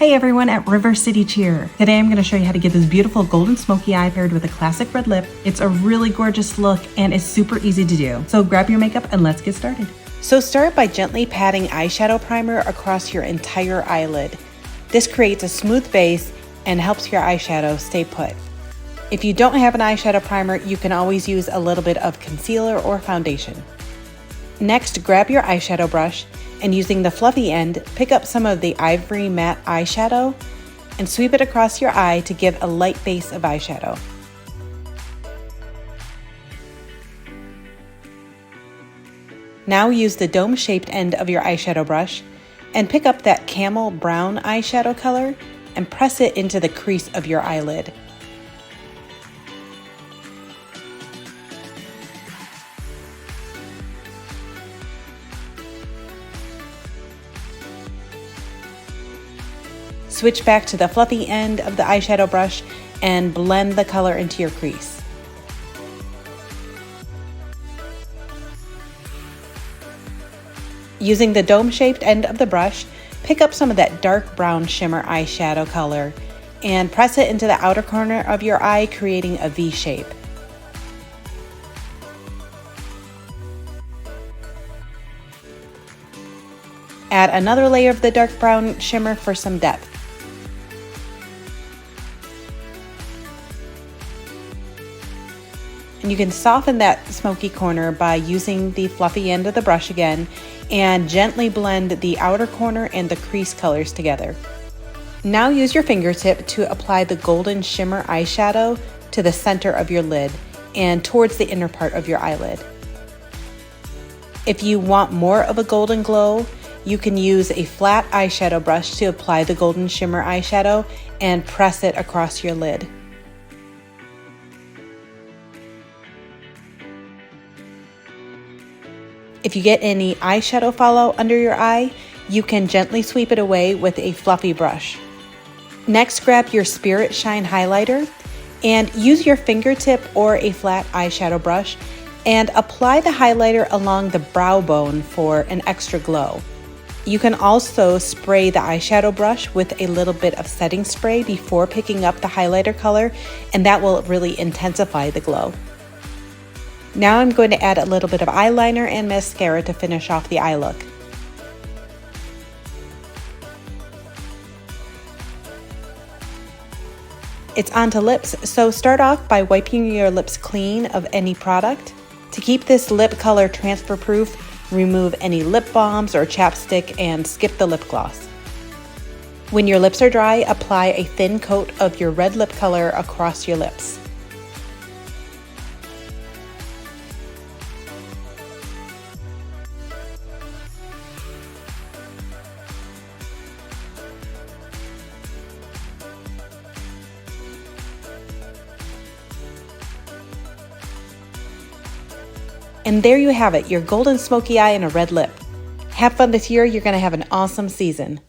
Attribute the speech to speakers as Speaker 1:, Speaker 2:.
Speaker 1: Hey everyone at River City Cheer. Today I'm going to show you how to get this beautiful golden smoky eye paired with a classic red lip. It's a really gorgeous look and it's super easy to do. So grab your makeup and let's get started. So start by gently patting eyeshadow primer across your entire eyelid. This creates a smooth base and helps your eyeshadow stay put. If you don't have an eyeshadow primer, you can always use a little bit of concealer or foundation. Next, grab your eyeshadow brush and using the fluffy end, pick up some of the ivory matte eyeshadow and sweep it across your eye to give a light base of eyeshadow. Now use the dome-shaped end of your eyeshadow brush and pick up that camel brown eyeshadow color and press it into the crease of your eyelid. Switch back to the fluffy end of the eyeshadow brush and blend the color into your crease. Using the dome-shaped end of the brush, pick up some of that dark brown shimmer eyeshadow color and press it into the outer corner of your eye, creating a V shape. Add another layer of the dark brown shimmer for some depth. And you can soften that smoky corner by using the fluffy end of the brush again and gently blend the outer corner and the crease colors together. Now use your fingertip to apply the golden shimmer eyeshadow to the center of your lid and towards the inner part of your eyelid. If you want more of a golden glow, you can use a flat eyeshadow brush to apply the golden shimmer eyeshadow and press it across your lid. If you get any eyeshadow fallout under your eye, you can gently sweep it away with a fluffy brush. Next, grab your Spirit Shine highlighter and use your fingertip or a flat eyeshadow brush and apply the highlighter along the brow bone for an extra glow. You can also spray the eyeshadow brush with a little bit of setting spray before picking up the highlighter color, and that will really intensify the glow. Now I'm going to add a little bit of eyeliner and mascara to finish off the eye look. It's onto lips, so start off by wiping your lips clean of any product. To keep this lip color transfer proof, remove any lip balms or chapstick and skip the lip gloss. When your lips are dry, apply a thin coat of your red lip color across your lips. And there you have it, your golden smoky eye and a red lip. Have fun this year, you're going to have an awesome season.